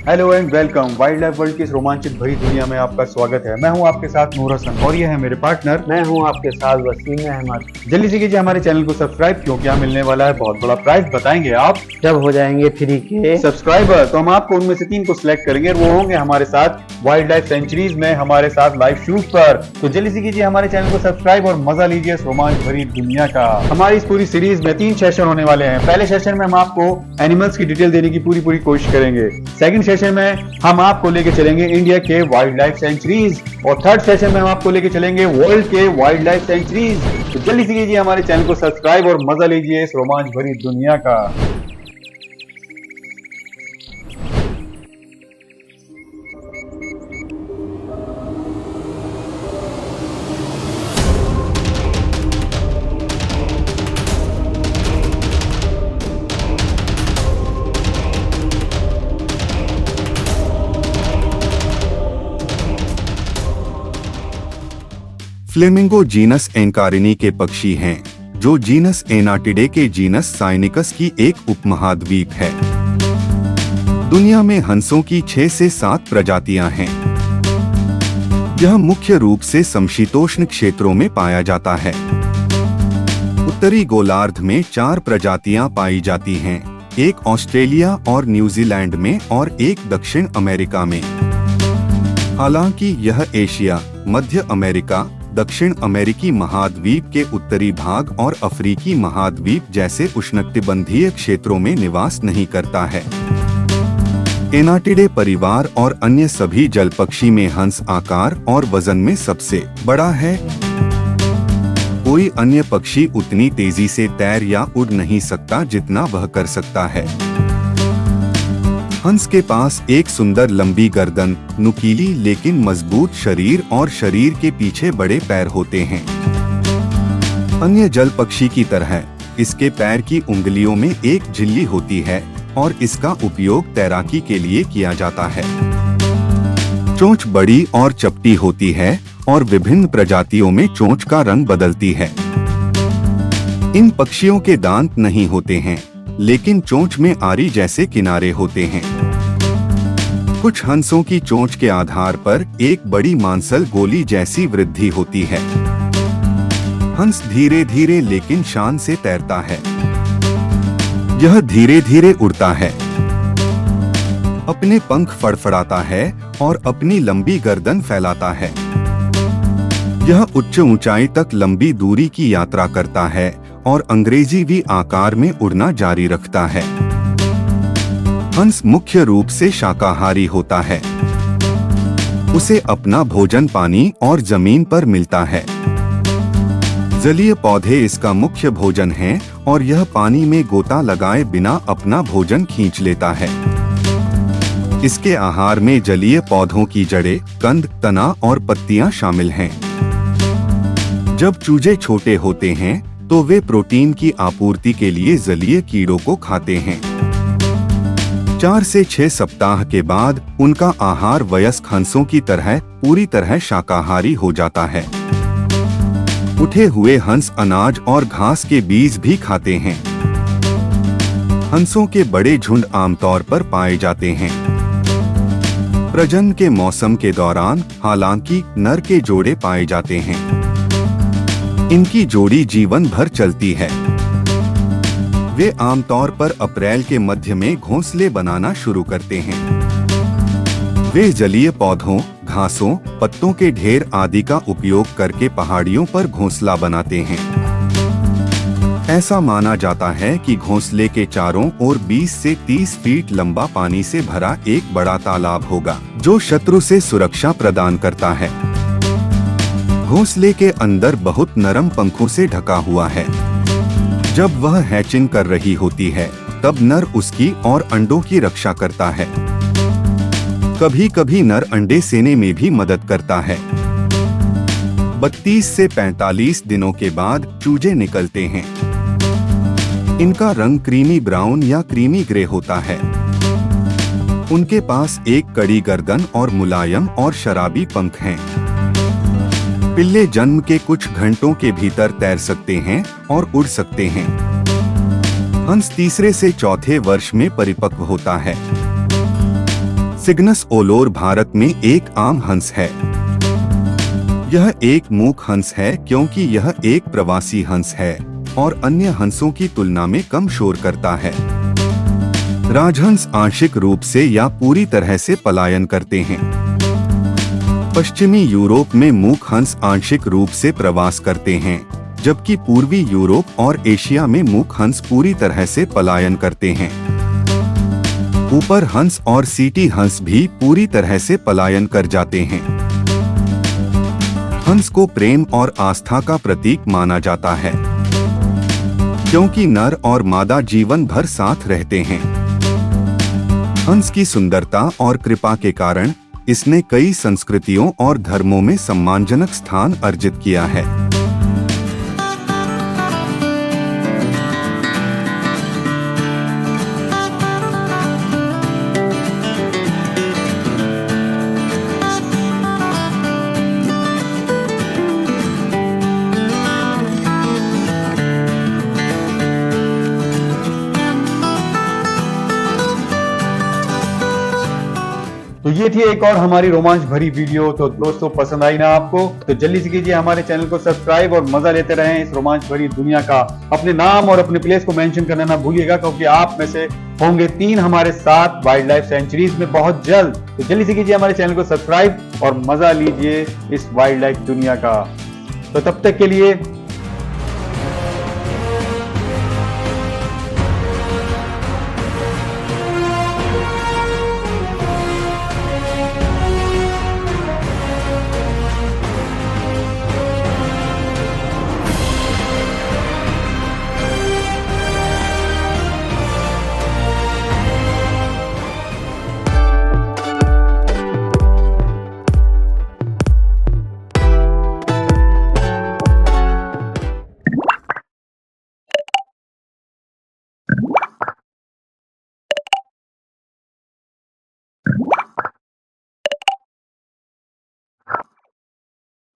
Hello and welcome. Wild life world की इस रोमांचित भरी दुनिया में आपका स्वागत है। मैं हूं आपके साथ नूर हसन और ये है मेरे पार्टनर। मैं हूं आपके साथ वसीम अहमद। जल्दी से कीजिए हमारे चैनल को सब्सक्राइब, क्योंकि यहाँ मिलने वाला है बहुत बड़ा प्राइज। बताएंगे आप जब हो जाएंगे फ्री के सब्सक्राइबर, तो हम आपको उनमें से 3 को सिलेक्ट करेंगे और वो होंगे हमारे साथ वाइल्ड लाइफ सेंचुरीज में हमारे साथ लाइव शूट पर। तो जल्दी से कीजिए हमारे चैनल को सब्सक्राइब और मजा लीजिए इस रोमांच भरी दुनिया का। हमारी इस पूरी सीरीज में 3 सेशन होने वाले हैं। पहले सेशन में हम आपको एनिमल्स की डिटेल देने की पूरी कोशिश करेंगे। सेकंड सेशन में हम आपको लेके चलेंगे इंडिया के वाइल्ड लाइफ सेंचुरीज और थर्ड सेशन में हम आपको लेके चलेंगे वर्ल्ड के वाइल्ड लाइफ सेंचुरीज। तो जल्दी से कीजिए हमारे चैनल को सब्सक्राइब और मजा लीजिए इस रोमांच भरी दुनिया का। फ्लेमिंगो जीनस एनकारिनी के पक्षी हैं, जो जीनस एनाटिडे के जीनस साइनिकस की एक उपमहाद्वीप है। दुनिया में हंसों की 6 से 7 प्रजातियां हैं। यह मुख्य रूप से समशीतोष्ण क्षेत्रों में पाया जाता है। उत्तरी गोलार्ध में 4 प्रजातियां पाई जाती हैं, एक ऑस्ट्रेलिया और न्यूजीलैंड में और एक दक्षिण अमेरिका में। हालांकि यह एशिया, मध्य अमेरिका, दक्षिण अमेरिकी महाद्वीप के उत्तरी भाग और अफ्रीकी महाद्वीप जैसे उष्णकटिबंधीय क्षेत्रों में निवास नहीं करता है। एनाटिडे परिवार और अन्य सभी जल पक्षी में हंस आकार और वजन में सबसे बड़ा है। कोई अन्य पक्षी उतनी तेजी से तैर या उड़ नहीं सकता जितना वह कर सकता है। हंस के पास एक सुंदर लंबी गर्दन, नुकीली लेकिन मजबूत शरीर और शरीर के पीछे बड़े पैर होते हैं। अन्य जल पक्षी की तरह इसके पैर की उंगलियों में एक झिल्ली होती है और इसका उपयोग तैराकी के लिए किया जाता है। चोंच बड़ी और चपटी होती है और विभिन्न प्रजातियों में चोंच का रंग बदलती है। इन पक्षियों के दांत नहीं होते हैं, लेकिन चोंच में आरी जैसे किनारे होते हैं। कुछ हंसों की चोंच के आधार पर एक बड़ी मांसल गोली जैसी वृद्धि होती है। हंस धीरे धीरे लेकिन शान से तैरता है। यह धीरे धीरे उड़ता है, अपने पंख फड़फड़ाता है और अपनी लंबी गर्दन फैलाता है। यह उच्च ऊंचाई तक लंबी दूरी की यात्रा करता है और अंग्रेजी वी आकार में उड़ना जारी रखता है। हंस मुख्य रूप से शाकाहारी होता है। उसे अपना भोजन पानी और जमीन पर मिलता है। जलीय पौधे इसका मुख्य भोजन हैं और यह पानी में गोता लगाए बिना अपना भोजन खींच लेता है। इसके आहार में जलीय पौधों की जड़ें, कंद, तना और पत्तियां शामिल हैं। जब चूजे छोटे होते हैं तो वे प्रोटीन की आपूर्ति के लिए जलीय कीड़ों को खाते हैं। 4 से 6 सप्ताह के बाद उनका आहार वयस्क हंसों की तरह पूरी तरह शाकाहारी हो जाता है। उठे हुए हंस अनाज और घास के बीज भी खाते हैं। हंसों के बड़े झुंड आमतौर पर पाए जाते हैं। प्रजनन के मौसम के दौरान हालांकि नर के जोड़े पाए जाते हैं। इनकी जोड़ी जीवन भर चलती है। वे आमतौर पर अप्रैल के मध्य में घोंसले बनाना शुरू करते हैं। वे जलीय पौधों, घासों, पत्तों के ढेर आदि का उपयोग करके पहाड़ियों पर घोंसला बनाते हैं। ऐसा माना जाता है कि घोंसले के चारों ओर 20 से 30 फीट लंबा पानी से भरा एक बड़ा तालाब होगा, जो शत्रु से सुरक्षा प्रदान करता है। घोंसले के अंदर बहुत नरम पंखों से ढका हुआ है। जब वह हैचिंग कर रही होती है, तब नर उसकी और अंडों की रक्षा करता है। कभी कभी नर अंडे सेने में भी मदद करता है। 32 से 45 दिनों के बाद चूजे निकलते हैं। इनका रंग क्रीमी ब्राउन या क्रीमी ग्रे होता है। उनके पास एक कड़ी गर्दन और मुलायम और शराबी पंख हैं। पिल्ले जन्म के कुछ घंटों के भीतर तैर सकते हैं और उड़ सकते हैं। हंस तीसरे से चौथे वर्ष में परिपक्व होता है। सिग्नस ओलोर भारत में एक आम हंस है। यह एक मूक हंस है क्योंकि यह एक प्रवासी हंस है और अन्य हंसों की तुलना में कम शोर करता है। राजहंस आंशिक रूप से या पूरी तरह से पलायन करते हैं। पश्चिमी यूरोप में मूक हंस आंशिक रूप से प्रवास करते हैं, जबकि पूर्वी यूरोप और एशिया में मूक हंस पूरी तरह से पलायन करते हैं। ऊपर हंस और सीटी हंस भी पूरी तरह से पलायन कर जाते हैं। हंस को प्रेम और आस्था का प्रतीक माना जाता है, क्योंकि नर और मादा जीवन भर साथ रहते हैं। हंस की सुंदरता और कृपा के कारण इसने कई संस्कृतियों और धर्मों में सम्मानजनक स्थान अर्जित किया है। तो ये थी एक और हमारी रोमांच भरी वीडियो। तो दोस्तों पसंद आई ना आपको, तो जल्दी से कीजिए हमारे चैनल को सब्सक्राइब और मजा लेते रहें इस रोमांच भरी दुनिया का। अपने नाम और अपने प्लेस को मेंशन करना ना भूलिएगा, क्योंकि आप में से होंगे 3 हमारे साथ वाइल्ड लाइफ सेंचुरीज में बहुत जल्द। तो जल्दी से कीजिए हमारे चैनल को सब्सक्राइब और मजा लीजिए इस वाइल्ड लाइफ दुनिया का। तो तब तक के लिए